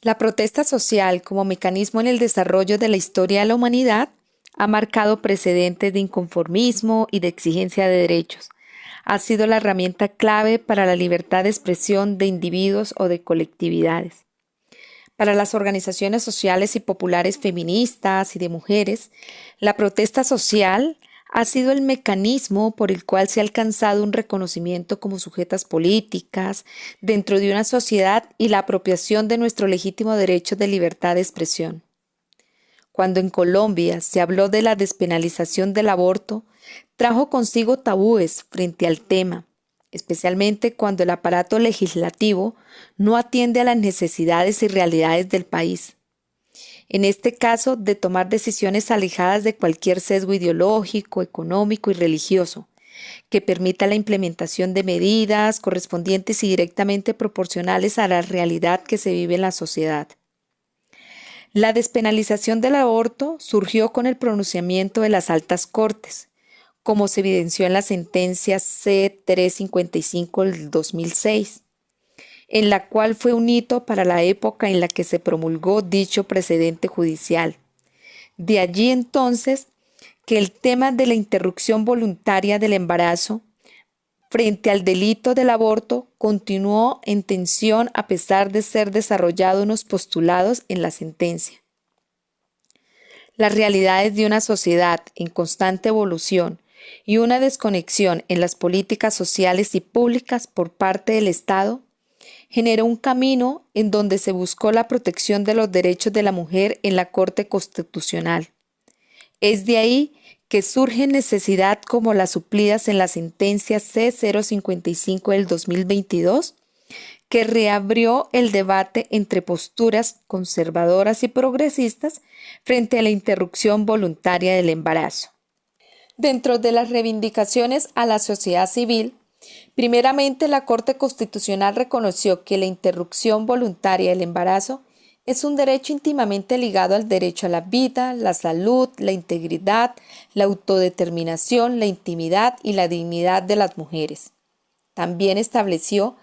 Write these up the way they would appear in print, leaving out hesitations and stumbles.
La protesta social como mecanismo en el desarrollo de la historia de la humanidad ha marcado precedentes de inconformismo y de exigencia de derechos. Ha sido la herramienta clave para la libertad de expresión de individuos o de colectividades. Para las organizaciones sociales y populares feministas y de mujeres, la protesta social ha sido el mecanismo por el cual se ha alcanzado un reconocimiento como sujetas políticas dentro de una sociedad y la apropiación de nuestro legítimo derecho de libertad de expresión. Cuando en Colombia se habló de la despenalización del aborto, trajo consigo tabúes frente al tema, especialmente cuando el aparato legislativo no atiende a las necesidades y realidades del país. En este caso, de tomar decisiones alejadas de cualquier sesgo ideológico, económico y religioso, que permita la implementación de medidas correspondientes y directamente proporcionales a la realidad que se vive en la sociedad. La despenalización del aborto surgió con el pronunciamiento de las altas cortes, como se evidenció en la sentencia C-355 del 2006, en la cual fue un hito para la época en la que se promulgó dicho precedente judicial. De allí entonces que el tema de la interrupción voluntaria del embarazo frente al delito del aborto continuó en tensión a pesar de ser desarrollados unos postulados en la sentencia. Las realidades de una sociedad en constante evolución y una desconexión en las políticas sociales y públicas por parte del Estado generó un camino en donde se buscó la protección de los derechos de la mujer en la Corte Constitucional. Es de ahí que surgen necesidades como las suplidas en la sentencia C-055 del 2022, que reabrió el debate entre posturas conservadoras y progresistas frente a la interrupción voluntaria del embarazo. Dentro de las reivindicaciones a la sociedad civil, primeramente la Corte Constitucional reconoció que la interrupción voluntaria del embarazo es un derecho íntimamente ligado al derecho a la vida, la salud, la integridad, la autodeterminación, la intimidad y la dignidad de las mujeres. También estableció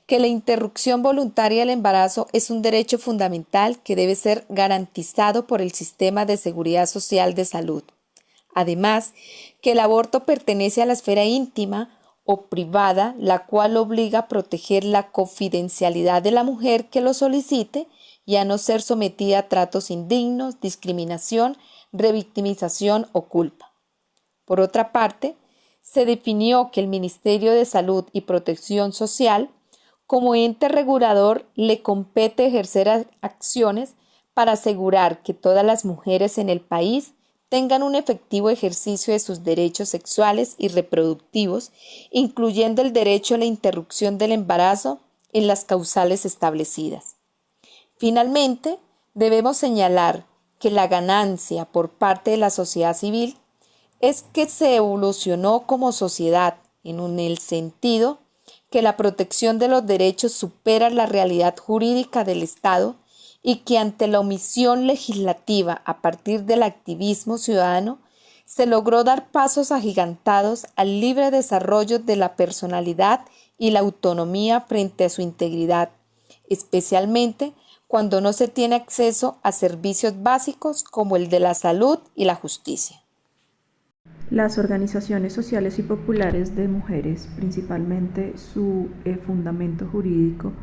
que la interrupción voluntaria del embarazo es un derecho fundamental que debe ser garantizado por el sistema de seguridad social de salud. Además, que el aborto pertenece a la esfera íntima o privada, la cual obliga a proteger la confidencialidad de la mujer que lo solicite y a no ser sometida a tratos indignos, discriminación, revictimización o culpa. Por otra parte, se definió que el Ministerio de Salud y Protección Social, como ente regulador, le compete ejercer acciones para asegurar que todas las mujeres en el país tengan un efectivo ejercicio de sus derechos sexuales y reproductivos, incluyendo el derecho a la interrupción del embarazo en las causales establecidas. Finalmente, debemos señalar que la ganancia por parte de la sociedad civil es que se evolucionó como sociedad en el sentido que la protección de los derechos supera la realidad jurídica del Estado y que ante la omisión legislativa a partir del activismo ciudadano se logró dar pasos agigantados al libre desarrollo de la personalidad y la autonomía frente a su integridad, especialmente cuando no se tiene acceso a servicios básicos como el de la salud y la justicia. Las organizaciones sociales y populares de mujeres, principalmente su fundamento jurídico,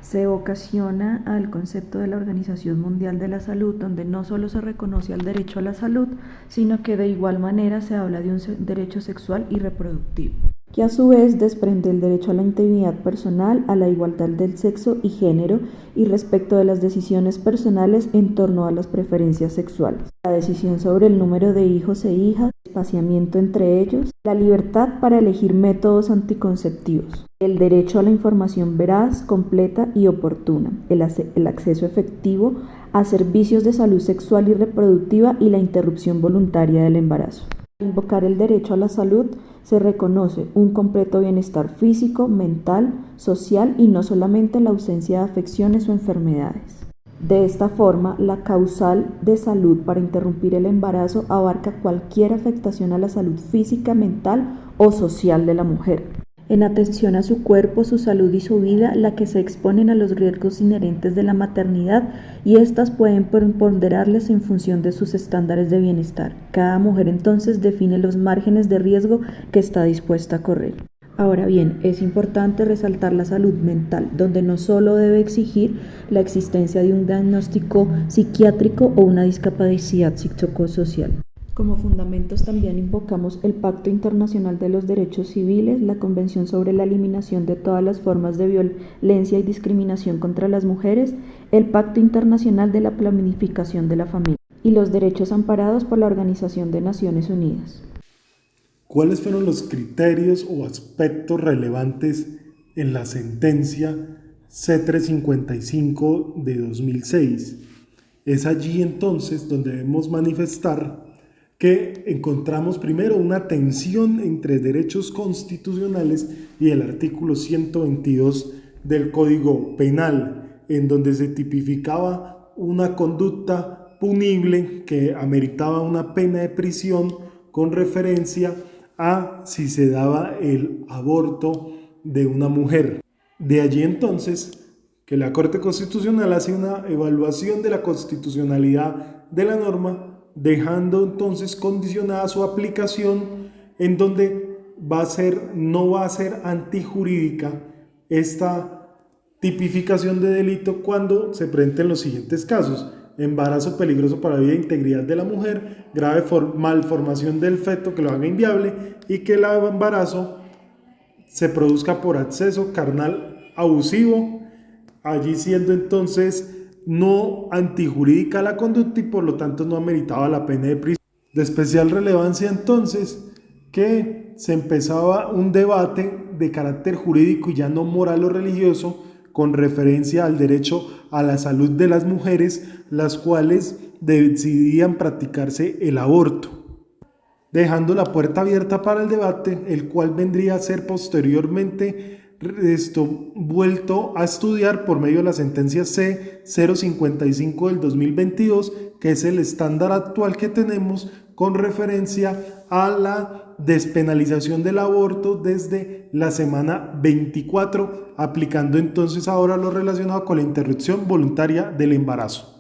se ocasiona al concepto de la Organización Mundial de la Salud, donde no solo se reconoce el derecho a la salud, sino que de igual manera se habla de un derecho sexual y reproductivo, que a su vez desprende el derecho a la integridad personal, a la igualdad del sexo y género y respecto de las decisiones personales en torno a las preferencias sexuales, la decisión sobre el número de hijos e hijas, espaciamiento entre ellos, la libertad para elegir métodos anticonceptivos, el derecho a la información veraz, completa y oportuna, el acceso efectivo a servicios de salud sexual y reproductiva y la interrupción voluntaria del embarazo. Al invocar el derecho a la salud, se reconoce un completo bienestar físico, mental, social y no solamente la ausencia de afecciones o enfermedades. De esta forma, la causal de salud para interrumpir el embarazo abarca cualquier afectación a la salud física, mental o social de la mujer. en atención a su cuerpo, su salud y su vida, la que se exponen a los riesgos inherentes de la maternidad y éstas pueden ponderarles en función de sus estándares de bienestar. Cada mujer entonces define los márgenes de riesgo que está dispuesta a correr. Ahora bien, es importante resaltar la salud mental, donde no solo debe exigir la existencia de un diagnóstico psiquiátrico o una discapacidad psicosocial. Como fundamentos también invocamos el Pacto Internacional de los Derechos Civiles, la Convención sobre la Eliminación de todas las formas de violencia y discriminación contra las mujeres, el Pacto Internacional de la Planificación de la Familia y los derechos amparados por la Organización de Naciones Unidas. ¿Cuáles fueron los criterios o aspectos relevantes en la sentencia C355 de 2006? Es allí entonces donde debemos manifestar que encontramos primero una tensión entre derechos constitucionales y el artículo 122 del Código Penal, en donde se tipificaba una conducta punible que ameritaba una pena de prisión con referencia a si se daba el aborto de una mujer. De allí entonces que la Corte Constitucional hace una evaluación de la constitucionalidad de la norma, dejando entonces condicionada su aplicación, en donde no va a ser antijurídica esta tipificación de delito cuando se presenten los siguientes casos: embarazo peligroso para la vida e integridad de la mujer, grave malformación del feto que lo haga inviable y que el embarazo se produzca por acceso carnal abusivo, allí siendo entonces no antijurídica la conducta y por lo tanto no ameritaba la pena de prisión. De especial relevancia entonces que se empezaba un debate de carácter jurídico y ya no moral o religioso con referencia al derecho a la salud de las mujeres, las cuales decidían practicarse el aborto, dejando la puerta abierta para el debate, el cual vendría a ser posteriormente vuelto a estudiar por medio de la sentencia C055 del 2022, que es el estándar actual que tenemos con referencia a la despenalización del aborto desde la semana 24, aplicando entonces ahora lo relacionado con la interrupción voluntaria del embarazo.